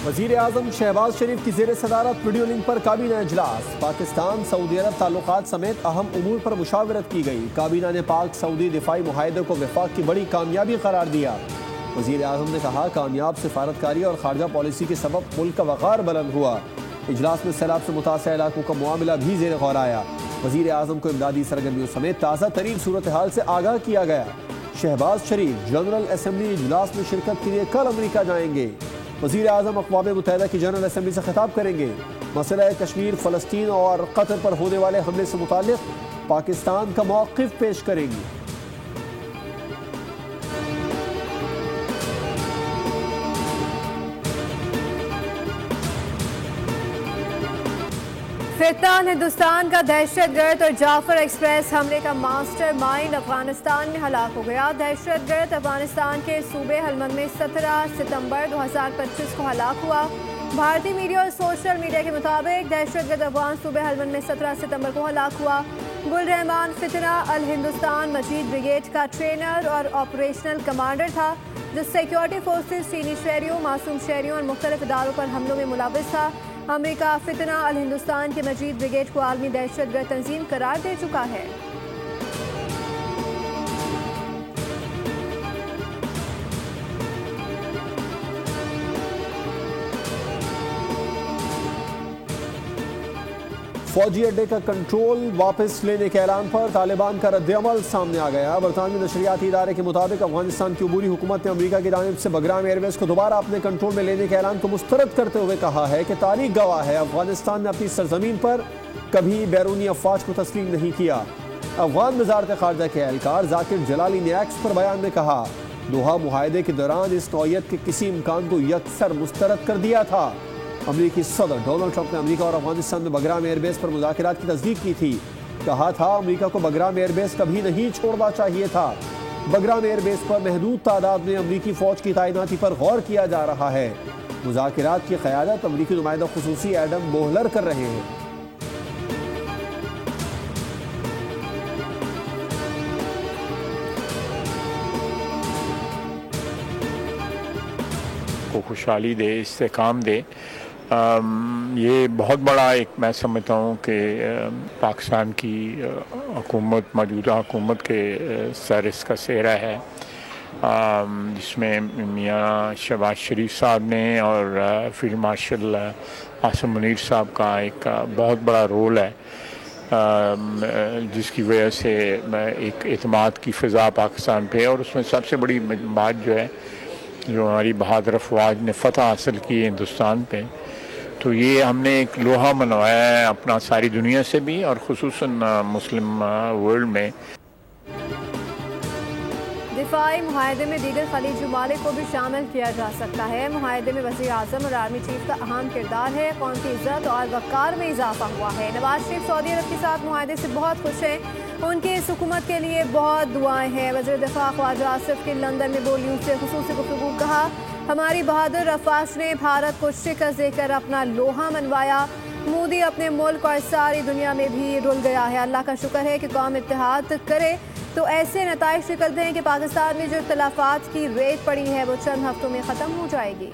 वज़ीर आज़म शहबाज शरीफ की ज़ेर सदारत वीडियो लिंक पर काबीना इजलास। पाकिस्तान सऊदी अरब ताल्लुकात समेत अहम उमूर पर मुशावरत की गई। काबीना ने पाक सऊदी दिफाई मुआहदे को वफाक की बड़ी कामयाबी करार दिया। वज़ीर आज़म ने कहा, कामयाब सिफारतकारी और खारजा पॉलिसी के सबब मुल्क का वक़ार बुलंद हुआ। इजलास में सैलाब से मुतासर इलाकों का मामला भी ज़ेर गौर आया। वज़ीर आज़म को इमदादी सरगर्मियों समेत ताज़ा तरीन सूरत हाल से आगाह किया गया। शहबाज शरीफ जनरल असम्बली इजलास में शिरकत के लिए कल अमरीका जाएंगे। वज़ीर आज़म अक़वाम मुत्तहिदा की जनरल असम्बली से खिताब करेंगे। मसला कश्मीर, फ़लस्तीन और कतर पर होने वाले हमले से मुताल्लिक़ पाकिस्तान का मौक़िफ़ पेश करेंगी। फितनान हिंदुस्तान का दहशतगर्द और जाफर एक्सप्रेस हमले का मास्टर माइंड अफगानिस्तान में हलाक हो गया। दहशतगर्द अफगानिस्तान के सूबे हलमंद में 17 सितंबर 2025 को हलाक हुआ। भारतीय मीडिया और सोशल मीडिया के मुताबिक दहशतगर्द अफगान सूबे हलमंद में 17 सितंबर को हलाक हुआ। गुल रहमान फितना अल हिंदुस्तान मजीद ब्रिगेड का ट्रेनर और ऑपरेशनल कमांडर था, जो सिक्योरिटी फोर्सेस, चीनी शहरियों, मासूम शहरियों और मुख्तलिफ इदारों पर हमलों में मुलविस था। अमेरिका फितना अल हिंदुस्तान के मजीद ब्रिगेड को आलमी दहशतगर्द तंजीम करार दे चुका है। फौजी अड्डे का कंट्रोल वापस लेने के ऐलान पर तालिबान का रद्द-ए-अमल सामने आ गया। बरतानवी नशरियाती इदारे के मुताबिक अफगानिस्तान की अबूरी हुकूमत ने अमरीका की जानिब से बगराम एयरबेस को दोबारा अपने कंट्रोल में लेने के ऐलान को मुस्तरद करते हुए कहा है कि तारीख गवाह है, अफगानिस्तान ने अपनी सरजमीन पर कभी बैरूनी अफवाज को तस्लीम नहीं किया। अफगान वज़ारत ख़ारजा के एहलकार जाकिर जलाली ने एक्स पर बयान में कहा, दोहा मुआहदे के दौरान इस नौयत के किसी इम्कान को यकसर मुस्तरद कर दिया था। अमरीकी सदर डोनाल्ड ट्रंप ने अमरीका और अफगानिस्तान में बगराम एयरबेस पर मुज़ाकरात की तस्दीक की थी। कहा था, अमरीका को बगराम एयरबेस कभी नहीं छोड़ना चाहिए था। बगराम एयरबेस पर महदूद तादाद में अमरीकी फ़ौज की तैनाती पर गौर किया जा रहा है। मुज़ाकरात की क़यादत अमरीकी नुमाइंदा ख़ुसूसी एडम बोहलर कर रहे हैं। को खुशहाली दे, इस्तेकाम दे। ये बहुत बड़ा एक मैं समझता हूँ कि पाकिस्तान की हुकूमत, मौजूदा हुकूमत के सर इसका सेहरा है, जिसमें मियाँ शहबाज शरीफ साहब ने और फील्ड मार्शल आसिम मुनीर साहब का एक बहुत बड़ा रोल है, जिसकी वजह से एक एतमाद की फ़िज़ा पाकिस्तान पे है। और उसमें सबसे बड़ी बात जो है, जो हमारी बहादुर अफवाज ने फ़तह हासिल की है हिंदुस्तान पे, तो ये हमने एक लोहा मनवाया है अपना सारी दुनिया से भी और ख़ुसूसन मुस्लिम वर्ल्ड में। दिफाई मुआहदे में दीगर खलीजी ममालिक को भी शामिल किया जा सकता है। मुआहदे में वज़ीर आज़म और आर्मी चीफ का अहम किरदार है। कौम की इज़्ज़त और वक़ार में इजाफा हुआ है। नवाज शरीफ सऊदी अरब के साथ मुआहदे से बहुत खुश हैं। उनकी इस हुकूमत के लिए बहुत दुआएं हैं। वज़ीर दिफा ख्वाजा आसिफ की लंदन में बोलियों से खुसूसी गुफ्तगू कहा, हमारी बहादुर अफवाज ने भारत को शिकस्त देकर अपना लोहा मनवाया। मोदी अपने मुल्क और सारी दुनिया में भी रुल गया है। अल्लाह का शुक्र है कि कौम इत्तेहाद करे तो ऐसे नताइज निकलते हैं कि पाकिस्तान में जो इख्तिलाफात की रेत पड़ी है वो चंद हफ्तों में ख़त्म हो जाएगी।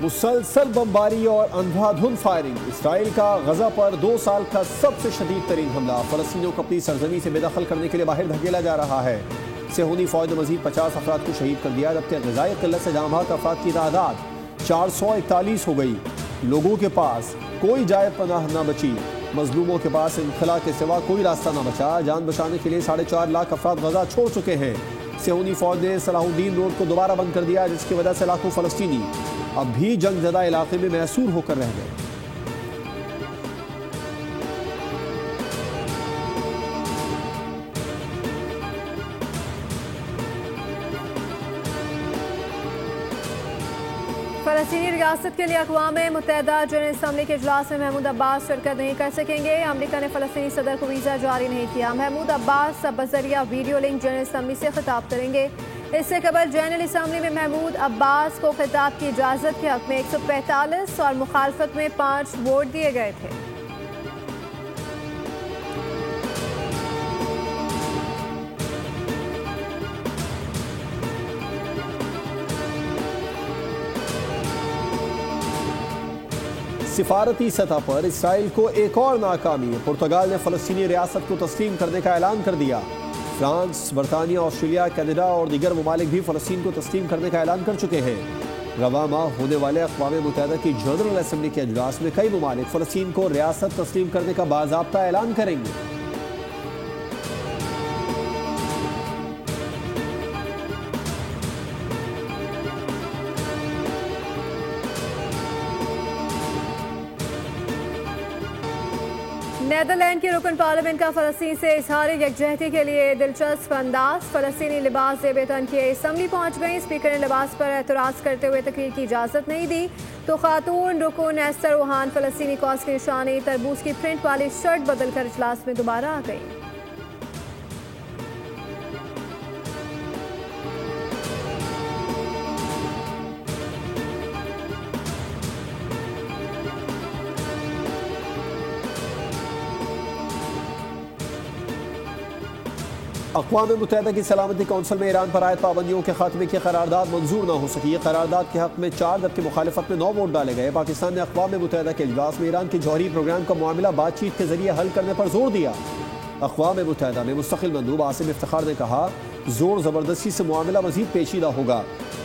मुसलसल बमबारी और अंधाधुंध फायरिंग। इसराइल का गजा पर 2 साल का सबसे शदीद तरीन हमला। फ़लस्तीनियों को अपनी सरजमी से बेदखल करने के लिए बाहर धकेला जा रहा है। सेहूनी फ़ौज ने मजीद 50 अफराद को शहीद कर दिया, जबकि ग़िज़ाई क़िल्लत से जाँ बहक अफराद की तादाद 441 हो गई। लोगों के पास कोई जाए पनाह न बची। मजलूमों के पास इनखला के सिवा कोई रास्ता न बचा। जान बचाने के लिए 4.5 लाख अफराद गजा छोड़ चुके हैं। सेहूनी फ़ौज ने सलाहुद्दीन रोड को दोबारा बंद कर दिया, जिसकी वजह से लाखों फ़लस्तीनी अब भी जंगज़दा इलाके में महसूर होकर रह गए। फ़लस्तीनी रियासत के लिए अक़वाम मुत्तहिदा जनरल असम्बली के इजलास में महमूद अब्बास शिरकत नहीं कर सकेंगे। अमरीका ने फ़लस्तीनी सदर को वीज़ा जारी नहीं किया। महमूद अब्बास अब बज़रिया वीडियो लिंक जनरल असम्बली से खिताब करेंगे। इससे कबल जनरल असम्बली में महमूद अब्बास को खिताब की इजाज़त के हक़ में 145 और मुखालफत में 5 वोट दिए गए थे। सिफारती सतह पर इसराइल को एक और नाकामी। पुर्तगाल ने फ़लस्तीनी रियासत को तस्लीम करने का ऐलान कर दिया। फ्रांस, बरतानिया, ऑस्ट्रेलिया, कनाडा और दीगर ममालिक भी फ़लस्तीन को तस्लीम करने का ऐलान कर चुके हैं। रवा माह होने वाले अक़वाम मुत्तहिदा की जनरल असम्बली के इजलास में कई ममालिक फ़लस्तीन को रियासत तस्लीम करने का बाज़ाब्ता ऐलान करेंगे। नेदरलैंड के रुकन पार्लियामेंट का फ़लस्तीन से इजहार यकजहती के लिए दिलचस्प अंदाज। फ़लस्तीनी लिबास ज़ेब तन किए असम्बली पहुँच गई। स्पीकर ने लिबास पर एतराज़ करते हुए तकरीर की इजाज़त नहीं दी तो खातून रुकन एस्तर वोहान फ़लस्तीनी कॉज की निशानी तरबूज की प्रिंट वाली शर्ट बदल कर इजलास में दोबारा आ गई। अक़वाम मुत्तहिदा की सलामती कौंसिल में ईरान पर आयद पाबंदियों के खात्मे की करारदाद मंजूर न हो सकी। ये करारदाद के हक में 4 जबकि मुखालिफत में 9 वोट डाले गए। पाकिस्तान ने अक़वाम मुत्तहिदा के इजलास में ईरान के जौहरी प्रोग्राम का मामला बातचीत के जरिए हल करने पर जोर दिया। अक़वाम मुत्तहिदा में मुस्तकिल मंदूब आसिम इफ्तिखार ने कहा, जोर ज़बरदस्ती से मामला मज़ीद पेचीदा होगा।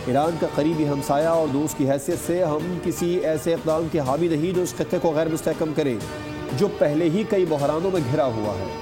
ईरान का करीबी हमसाया और दोस्त की हैसियत से हम किसी ऐसे इक़दाम के हामी नहीं जो इस खत्ते को गैर मुस्तहकम करे, जो पहले ही कई बहरानों में घिरा हुआ है।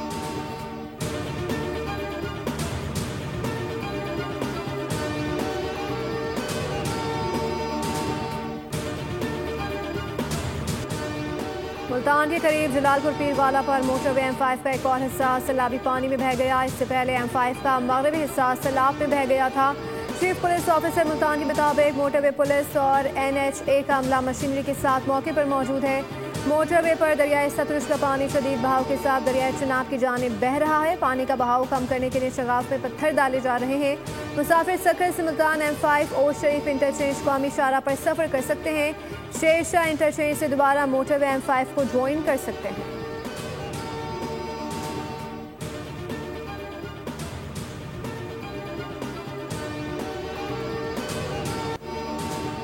मुल्तान के करीब जलालपुर पीरवाला पर मोटरवे M5 का एक और हिस्सा सैलाबी पानी में बह गया। इससे पहले M5 का मगरबी हिस्सा सैलाब में बह गया था। चीफ पुलिस ऑफिसर मुल्तान के मुताबिक मोटरवे पुलिस और NHA का अमला मशीनरी के साथ मौके पर मौजूद है। मोटरवे पर दरियाए सतलुज का पानी शदीद बहाव के साथ दरियाए चिनाब की जानिब बह रहा है। पानी का बहाव कम करने के लिए शगाफ में पत्थर डाले जा रहे हैं। मुसाफिर सकल से मुल्तान M5 और शरीफ इंटरचेंज कौमी शाहराह पर सफ़र कर सकते हैं। शेरशाह इंटरचेंज से दोबारा मोटरवे M5 को ज्वाइन कर सकते हैं।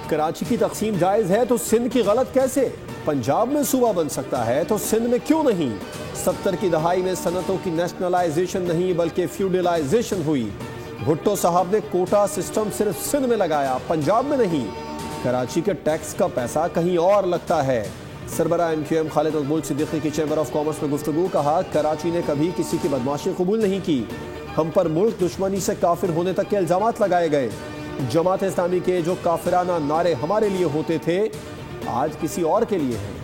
कराची की तकसीम जायज़ है तो सिंध की गलत कैसे? पंजाब में सूबा बन सकता है तो सिंध में क्यों नहीं? 70 की दहाई में सनतों की नेशनलाइजेशन नहीं बल्कि फ्यूडलाइजेशन हुई। भुट्टो साहब ने कोटा सिस्टम सिर्फ सिंध में लगाया, पंजाब में नहीं। कराची के टैक्स का पैसा कहीं और लगता है। सरबरा MQM खालिद मकबूल सिद्दीकी की चैम्बर ऑफ कॉमर्स में गुफ्तगू। कहा, कराची ने कभी किसी की बदमाशी कबूल नहीं की। हम पर मुल्क दुश्मनी से काफिर होने तक के इल्जामात लगाए गए। जमात इस्लामी के जो काफिराना नारे हमारे लिए होते थे आज किसी और के लिए हैं।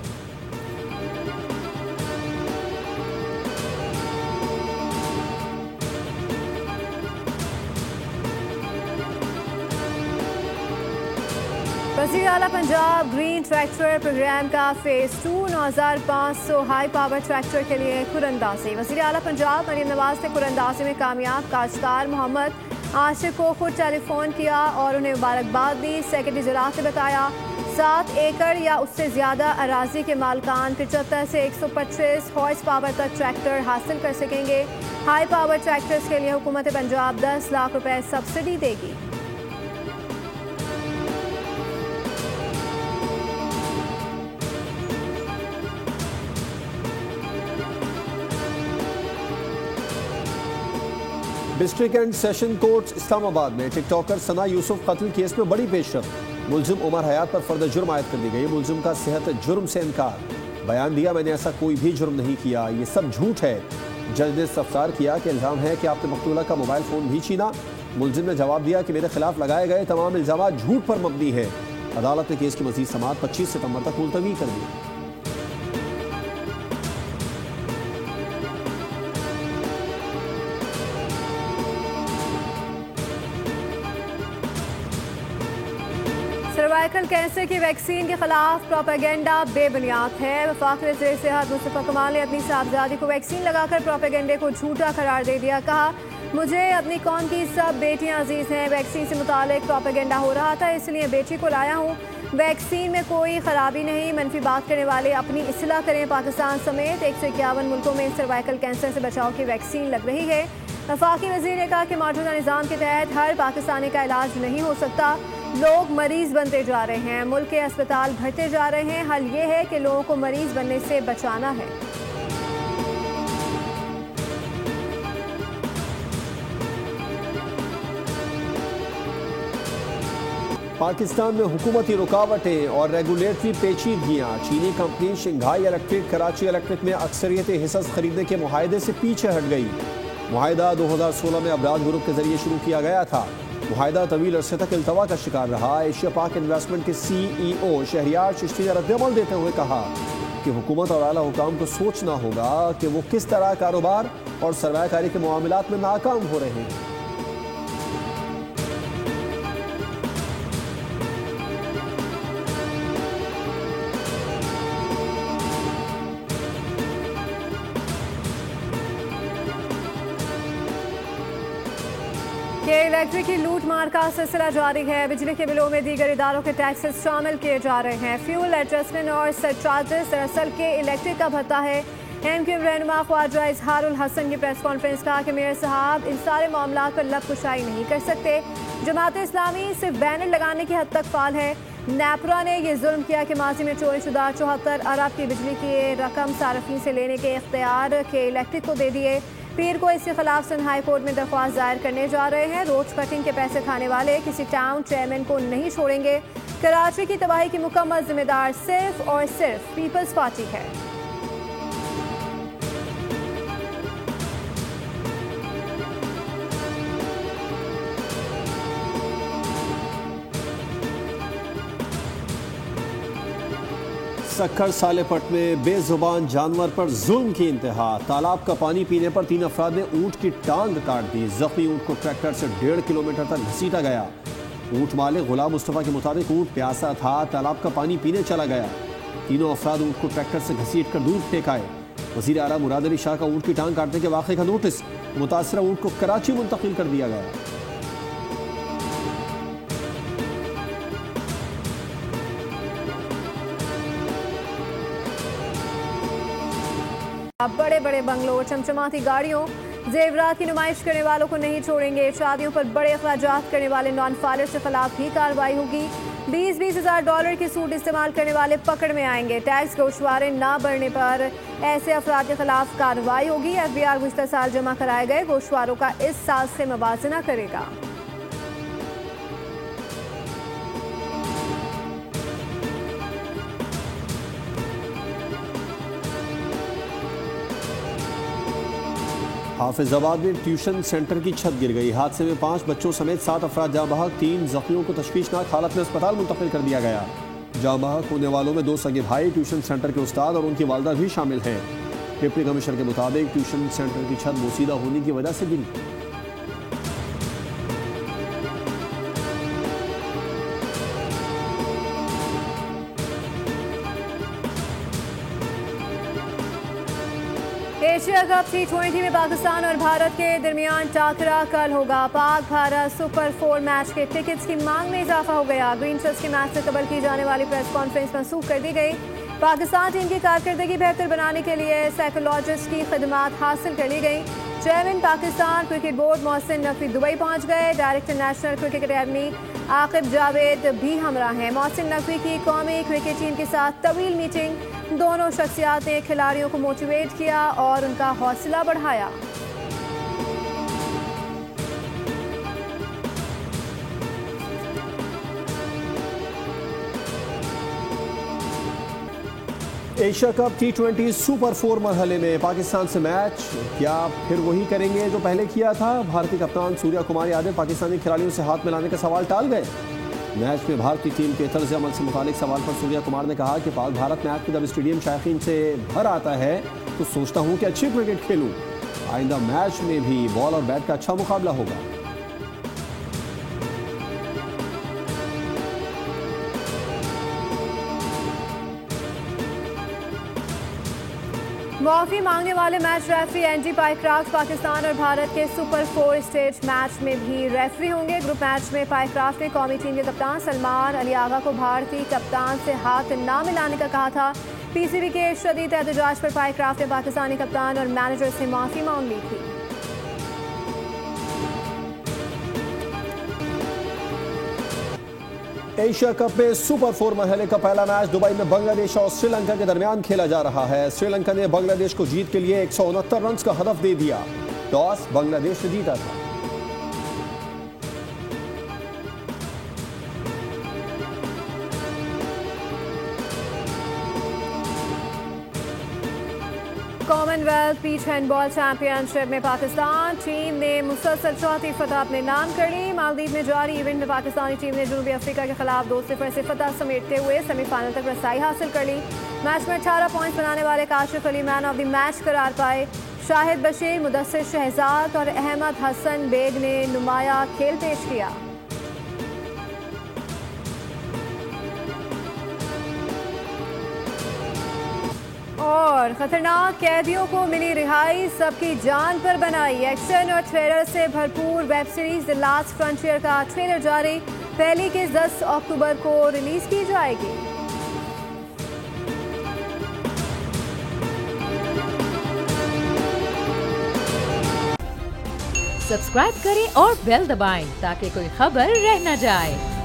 वज़ीर आला पंजाब ग्रीन ट्रैक्टर प्रोग्राम का फेज़ 2 9500 हाई पावर ट्रैक्टर के लिए कुरंदाजी। वज़ीर आला पंजाब मरीम नवाज ने कुरंदाजी में कामयाब काश्तकार मोहम्मद आशिक को खुद टेलीफोन किया और उन्हें मुबारकबाद दी। सेक्रेटरी ज़राअत ने बताया 7 एकड़ या उससे ज़्यादा अराजी के मालकान 75 से 125 हॉर्स पावर तक ट्रैक्टर हासिल कर सकेंगे। हाई पावर ट्रैक्टर्स के लिए हुकूमत पंजाब 10 लाख रुपए सब्सिडी देगी। District and session court Islamabad में टिकटॉकर सना यूसुफ कत्ल केस में बड़ी पेशरफ। मुलजिम उमर हयात पर फर्द जुर्म आयद कर दी गई। मुलजिम का सेहत जुर्म से इनकार। बयान दिया, मैंने ऐसा कोई भी जुर्म नहीं किया, ये सब झूठ है। जज ने इस्तफसार किया कि इल्ज़ाम है कि आपने मकतूला का मोबाइल फ़ोन भी छीना। मुलजिम ने जवाब दिया कि मेरे खिलाफ लगाए गए तमाम इल्ज़ाम झूठ पर मबनी है। अदालत ने केस की मज़ीद समाअत 25 सितंबर तक मुलतवी कर दी। सर्वाइकल कैंसर की वैक्सीन के खिलाफ प्रोपेगेंडा बेबुनियाद है। वफाकी वज़ीर सेहत मुस्तफ़ा कमाल ने अपनी साहबजादी को वैक्सीन लगाकर प्रोपेगेंडे को झूठा करार दे दिया। कहा, मुझे अपनी कौम की सब बेटियां अजीज़ हैं। वैक्सीन से मुतालिक प्रोपेगेंडा हो रहा था, इसलिए बेटी को लाया हूँ। वैक्सीन में कोई खराबी नहीं। मनफी बात करने वाले अपनी इस्लाह करें। पाकिस्तान समेत 151 मुल्कों में सर्वाइकल कैंसर से बचाव की वैक्सीन लग रही है। वफाकी वज़ीर ने कहा कि मौजूदा निज़ाम के तहत हर पाकिस्तानी का इलाज नहीं हो सकता। लोग मरीज बनते जा रहे हैं, मुल्क के अस्पताल भरते जा रहे हैं। हल ये है कि लोगों को मरीज बनने से बचाना है। पाकिस्तान में हुकूमती रुकावटें और रेगुलेटरी पेचीदगियाँ। चीनी company Shanghai electric Karachi electric में अक्सरियत हिस्सा खरीदने के मुआहदे से पीछे हट गई। मुआहदा 2016 में अबराज ग्रुप के जरिए शुरू किया गया था। मुआहदा तवील अरसे तक इल्तवा का शिकार रहा। एशिया पाक इन्वेस्टमेंट के CEO शहरियार चिश्ती ने रद्द-ए-अमल देते हुए कहा कि हुकूमत और आला हुकाम को सोचना होगा कि वो किस तरह कारोबार और सरमायाकारी के मामलात में नाकाम हो रहे हैं। इलेक्ट्रिक की लूट मार का सिलसिला जारी है। बिजली के बिलों में दीगर इदारों के टैक्सेस शामिल किए जा रहे हैं। फ्यूल एडजस्टमेंट और सरचार्जेस दरअसल के इलेक्ट्रिक का भत्ता है। MQM रहनुमा ख्वाजा इजहारुल हसन की प्रेस कॉन्फ्रेंस कहा कि मेयर साहब इन सारे मामलों पर लबकुशाई नहीं कर सकते। जमात इस्लामी सिर्फ बैनर लगाने की हद तक फाल है। नेपरा ने यह जुल्म किया कि माजी में चोरी शुदा 74 अरब की बिजली की रकम सार्फिन से लेने के इख्तियार के इलेक्ट्रिक को दे दिए। पीर को इसके खिलाफ सन हाई कोर्ट में दरख्वास्त दायर करने जा रहे हैं। रोड कटिंग के पैसे खाने वाले किसी टाउन चेयरमैन को नहीं छोड़ेंगे। कराची की तबाही की मुकम्मल जिम्मेदार सिर्फ और सिर्फ पीपल्स पार्टी है। सक्खर सालेपट में बेजुबान जानवर पर जुल्म की इंतहा। तालाब का पानी पीने पर 3 अफराद ने ऊंट की टांग काट दी। जख्मी ऊंट को ट्रैक्टर से 1.5 किलोमीटर तक घसीटा गया। ऊंट मालिक गुलाम मुस्तफा के मुताबिक ऊंट प्यासा था, तालाब का पानी पीने चला गया। तीनों अफराद ऊंट को ट्रैक्टर से घसीट कर दूर फेंक आए। वज़ीर आला मुराद अली शाह का ऊंट की टांग काटने के वाक़े का नोटिस मुतासरा ऊंट को कराची मुंतकिल कर दिया गया। अब बड़े बड़े बंगलों, चमचमाती गाड़ियों, जेवरात की नुमाइश करने वालों को नहीं छोड़ेंगे। शादियों पर बड़े अखराजात करने वाले नॉन फाइलर्स के खिलाफ भी कार्रवाई होगी। 20-20 हज़ार डॉलर की सूट इस्तेमाल करने वाले पकड़ में आएंगे। टैक्स गोशवारे ना बढ़ने पर ऐसे अफराद के खिलाफ कार्रवाई होगी। FBI गुज़िश्ता साल जमा कराए गए गोशवारों का इस साल से मवाजना करेगा। हाफिजाबाद में ट्यूशन सेंटर की छत गिर गई। हादसे में 5 बच्चों समेत 7 अफराद जाँ बहक, 3 जख्मियों को तशवीशनाक हालत में अस्पताल मुंतकिल कर दिया गया। जाँ बहक होने वालों में 2 सगे भाई, ट्यूशन सेंटर के उस्ताद और उनकी वालदा भी शामिल हैं। डिप्टी कमिश्नर के मुताबिक ट्यूशन सेंटर की छत बोसीदा होने की वजह से गिरी। एशिया कप T20 में पाकिस्तान और भारत के दरमियान टाकरा कल होगा। पाक भारत सुपर 4 मैच के टिकट्स की मांग में इजाफा हो गया। ग्रीन शर्ट्स के मैच से कबल की जाने वाली प्रेस कॉन्फ्रेंस मनसूख कर दी गई। पाकिस्तान टीम की कारकर्दगी बेहतर बनाने के लिए साइकोलॉजिस्ट की खदमात हासिल कर ली गई। Chairman Pakistan cricket board Mohsin Naqvi Dubai पहुंच गए। Director national cricket academy Aqib Javed भी हमरा हैं। मोहसिन नकवी की कौमी क्रिकेट टीम के साथ तवील मीटिंग। दोनों शख्सियात ने खिलाड़ियों को मोटिवेट किया और उनका हौसला बढ़ाया। एशिया कप T20 सुपर 4 मरहले में पाकिस्तान से मैच क्या फिर वही करेंगे जो पहले किया था? भारतीय कप्तान सूर्या कुमार यादव पाकिस्तानी खिलाड़ियों से हाथ मिलाने का सवाल टाल गए। मैच में भारतीय टीम के तर्ज अमल से मुतालिक सवाल पर सूर्या कुमार ने कहा कि पाक भारत मैच में जब स्टेडियम शायकीन से भर आता है तो सोचता हूं कि अच्छी क्रिकेट खेलूं। आइंदा मैच में भी बॉल और बैट का अच्छा मुकाबला होगा। माफी मांगने वाले match referee Andy Pycroft Pakistan और भारत के सुपर 4 स्टेज मैच में भी रेफरी होंगे। ग्रुप मैच में पाइक्राफ्ट ने कौमी टीम के कप्तान सलमान अली आगा को भारतीय कप्तान से हाथ ना मिलाने का कहा था। PCB के शदीद एहतजाज पर पाइक्राफ्ट ने पाकिस्तानी कप्तान और मैनेजर से माफी मांग ली थी। एशिया कप में सुपर 4 मरहले का पहला मैच दुबई में बांग्लादेश और श्रीलंका के दरमियान खेला जा रहा है। श्रीलंका ने बांग्लादेश को जीत के लिए 169 रन का हदफ दे दिया। टॉस बांग्लादेश ने जीता था। कॉमनवेल्थ बीच हैंडबॉल चैंपियनशिप में पाकिस्तान टीम ने मुसलसल चौथी फतह अपने नाम कर ली। मालदीव में जारी इवेंट में पाकिस्तानी टीम ने जनूबी अफ्रीका के खिलाफ 2-0 से फतह समेटते हुए सेमीफाइनल तक रसाई हासिल कर ली। मैच में 18 पॉइंट्स बनाने वाले Kashif Ali man of the match करार पाए। शाहिद बशीर, मुदस्सिर शहजाद और अहमद हसन बेग ने नुमाया खेल पेश किया। और खतरनाक कैदियों को मिली रिहाई, सबकी जान पर बनाई। एक्शन और थ्रिलर से भरपूर web series the last frontier का ट्रेलर जारी। पहली के 10 अक्टूबर को रिलीज की जाएगी। सब्सक्राइब करें और बेल दबाएं ताकि कोई खबर रह न जाए।